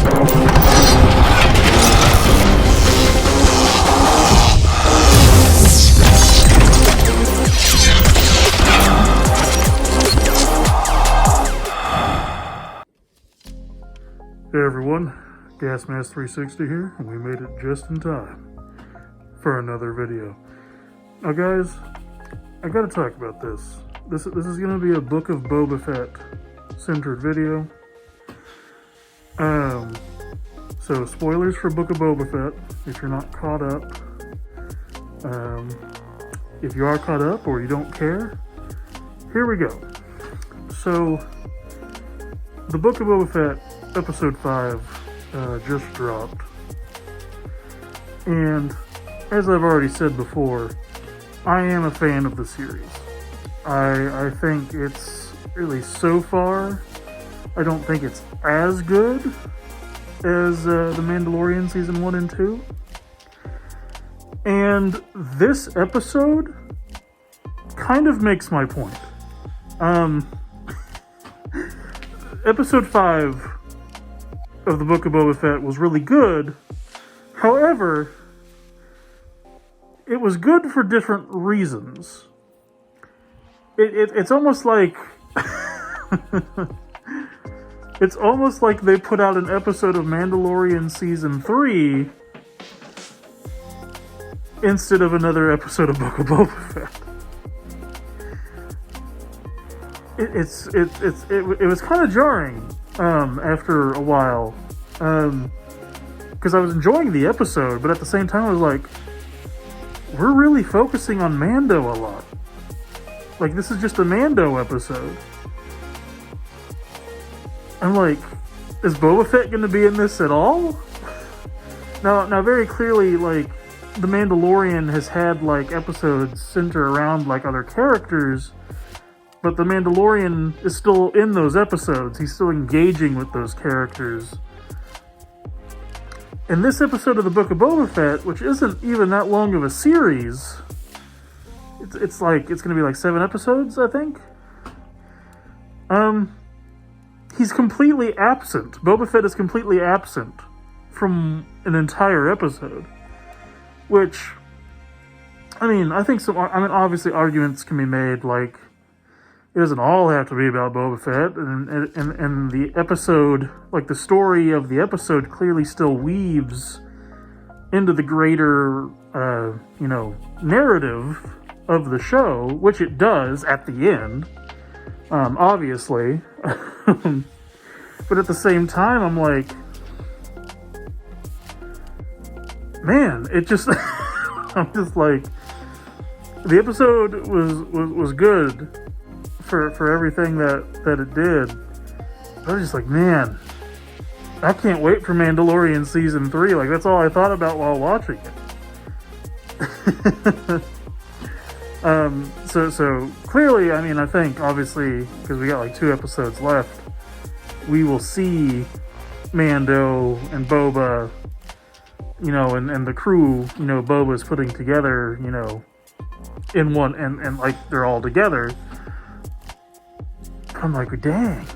Hey everyone, GasMass360 here, and we made it just in time for another video. Now guys, I gotta talk about this. This is gonna be a Book of Boba Fett centered video. So spoilers for Book of Boba Fett, if you're not caught up. If you are caught up or you don't care, here we go. So, the Book of Boba Fett Episode 5 just dropped, and as I've already said before, I am a fan of the series. I think it's, at least so far, I don't think it's as good as The Mandalorian Season 1 and 2. And this episode kind of makes my point. Episode 5 of the Book of Boba Fett was really good. However, it was good for different reasons. It's almost like it's almost like they put out an episode of Mandalorian Season 3 instead of another episode of Book of Boba Fett. It was kind of jarring after a while, because I was enjoying the episode, but at the same time I was like, we're really focusing on Mando a lot. Like, this is just a Mando episode. I'm like, is Boba Fett going to be in this at all? Now, very clearly, like, The Mandalorian has had, like, episodes center around, like, other characters, but The Mandalorian is still in those episodes. He's still engaging with those characters. In this episode of the Book of Boba Fett, which isn't even that long of a series, it's going to be like 7 episodes, I think. He's completely absent. Boba Fett is completely absent from an entire episode. Which, I mean, obviously arguments can be made, like, it doesn't all have to be about Boba Fett, and the episode, like, the story of the episode clearly still weaves into the greater, narrative of the show, which it does at the end, obviously. But at the same time, I'm like, man, it just, I'm just like, the episode was good for everything that it did. I was just like, man, I can't wait for Mandalorian Season 3. Like, that's all I thought about while watching it. So clearly, I mean, I think, obviously, because we got like 2 episodes left, we will see Mando and Boba, and the crew, Boba's putting together, in one, and like, they're all together. I'm like, dang.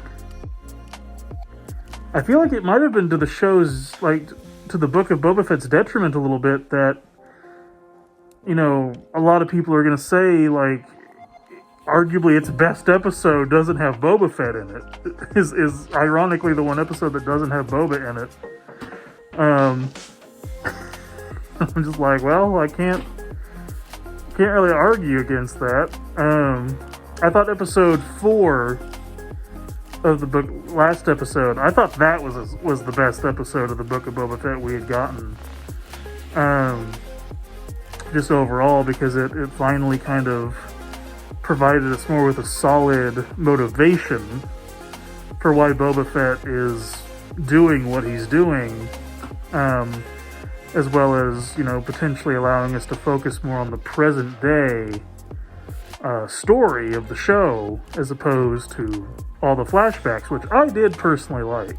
I feel like it might have been to the show's, like, to the Book of Boba Fett's detriment a little bit that, a lot of people are going to say, like, arguably its best episode doesn't have Boba Fett in it. Is ironically the one episode that doesn't have Boba in it. I'm just like, well, I can't really argue against that. I thought episode 4 of the book, last episode, I thought that was the best episode of the Book of Boba Fett we had gotten. Just overall, because it finally kind of provided us more with a solid motivation for why Boba Fett is doing what he's doing, as well as, potentially allowing us to focus more on the present day story of the show, as opposed to all the flashbacks, which I did personally like.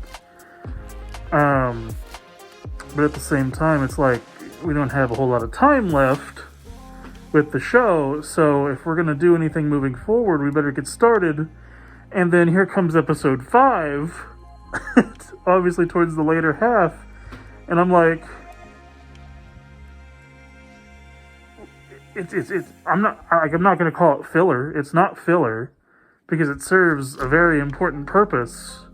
But at the same time, it's like, we don't have a whole lot of time left with the show, so if we're going to do anything moving forward, we better get started. And then here comes episode 5, obviously towards the later half, and I'm like, I'm not going to call it filler. It's not filler because it serves a very important purpose.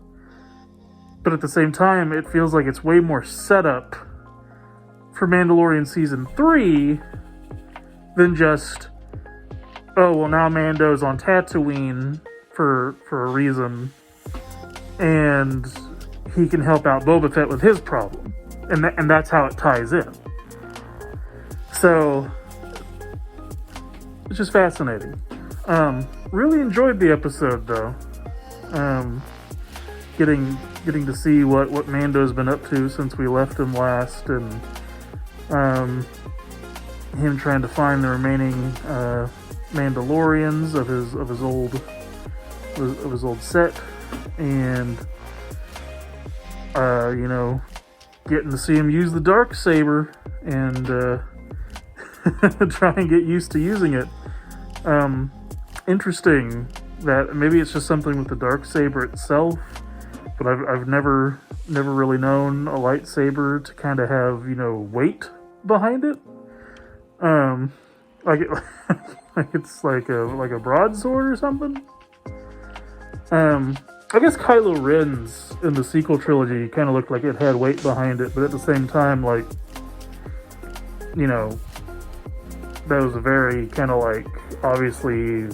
But at the same time, it feels like it's way more setup for Mandalorian Season 3 than just, oh, well, now Mando's on Tatooine for a reason, and he can help out Boba Fett with his problem. And that's how it ties in. So, it's just fascinating. Really enjoyed the episode, though. Getting to see what Mando's been up to since we left him last, and him trying to find the remaining Mandalorians of his old set, and getting to see him use the dark saber and try and get used to using it. Interesting that maybe it's just something with the dark saber itself, but I've never really known a lightsaber to kind of have, weight behind it. Like it's like a broadsword or something. I guess Kylo Ren's in the sequel trilogy kind of looked like it had weight behind it, but at the same time, like, that was a very kind of like obviously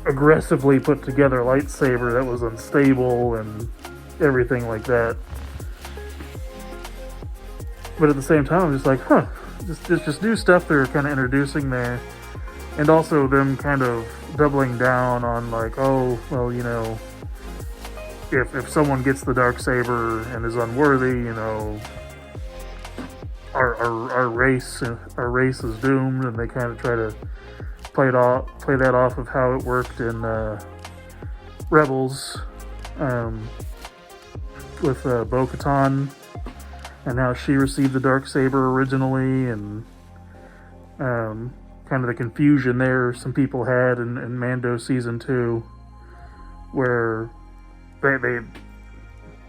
aggressively put together lightsaber that was unstable and everything like that. But at the same time, I'm just like, just new stuff they're kind of introducing there, and also them kind of doubling down on like, oh, well, if someone gets the dark saber and is unworthy, our race is doomed, and they kind of try to play that off of how it worked in Rebels, with Bo-Katan, and how she received the dark saber originally, and kind of the confusion there some people had in Mando Season 2, where they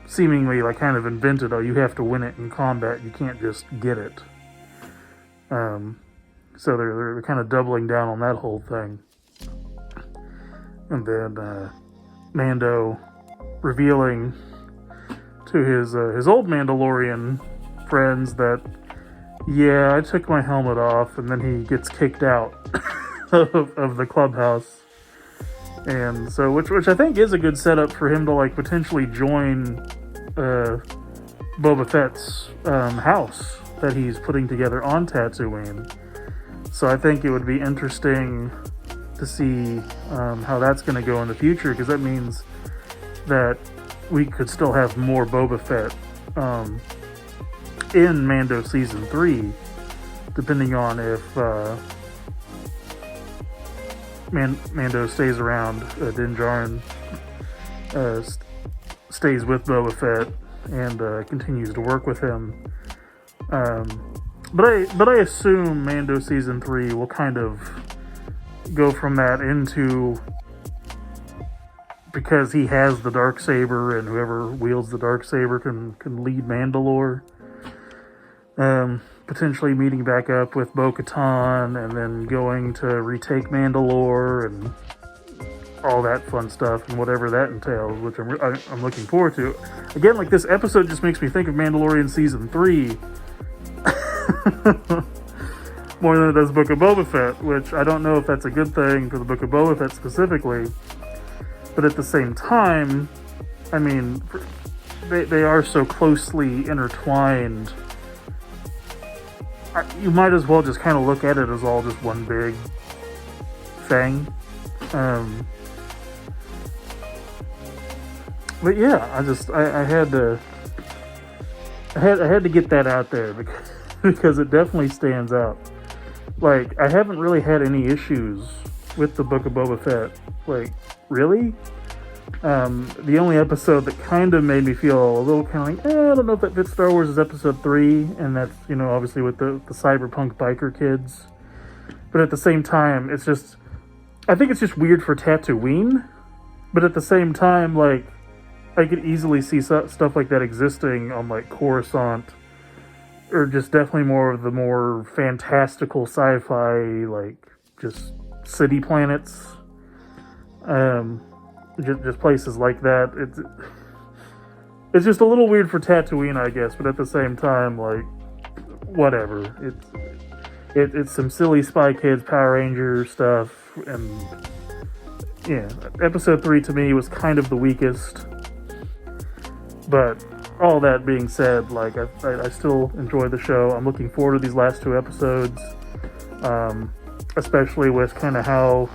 seemingly like kind of invented, oh, you have to win it in combat, you can't just get it. So they're kind of doubling down on that whole thing. And then Mando revealing to his old Mandalorian friends that, yeah, I took my helmet off, and then he gets kicked out of the clubhouse. And so, which I think is a good setup for him to like potentially join Boba Fett's house that he's putting together on Tatooine. So I think it would be interesting to see how that's going to go in the future, because that means that we could still have more Boba Fett in Mando Season 3, depending on if Mando stays around, Din Djarin stays with Boba Fett and continues to work with him. But I assume Mando Season 3 will kind of go from that into, because he has the Darksaber, and whoever wields the Darksaber can lead Mandalore. Potentially meeting back up with Bo-Katan, and then going to retake Mandalore, and all that fun stuff, and whatever that entails, which I'm looking forward to. Again, like, this episode just makes me think of Mandalorian Season 3 more than it does Book of Boba Fett, which I don't know if that's a good thing for the Book of Boba Fett specifically, but at the same time, I mean, they are so closely intertwined. You might as well just kind of look at it as all just one big thing. But yeah, I had to get that out there because it definitely stands out. Like, I haven't really had any issues with the Book of Boba Fett. Like, really? The only episode that kind of made me feel a little kind of like, I don't know if that fits Star Wars, is episode 3, and that's, obviously with the cyberpunk biker kids. But at the same time, I think it's just weird for Tatooine, but at the same time, like, I could easily see stuff like that existing on like Coruscant, or just definitely more of the more fantastical sci-fi, like just city planets, just places like that. It's just a little weird for Tatooine, I guess, but at the same time, like, whatever. It's some silly Spy Kids Power Ranger stuff, and yeah, episode 3 to me was kind of the weakest. But all that being said, like, I still enjoy the show. I'm looking forward to these last 2 episodes, especially with kind of how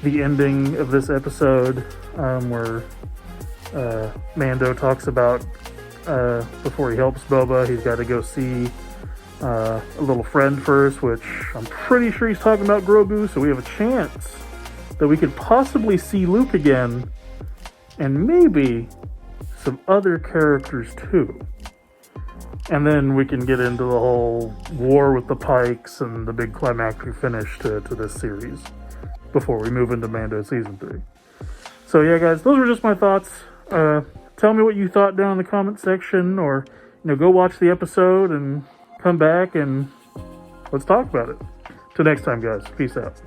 the ending of this episode, where Mando talks about before he helps Boba, he's got to go see a little friend first, which I'm pretty sure he's talking about Grogu, so we have a chance that we could possibly see Luke again, and maybe some other characters too. And then we can get into the whole war with the Pikes and the big climactic finish to this series before we move into Mando Season 3. So yeah, guys, those were just my thoughts. Tell me what you thought down in the comment section, or go watch the episode and come back and let's talk about it. Till next time, guys. Peace out.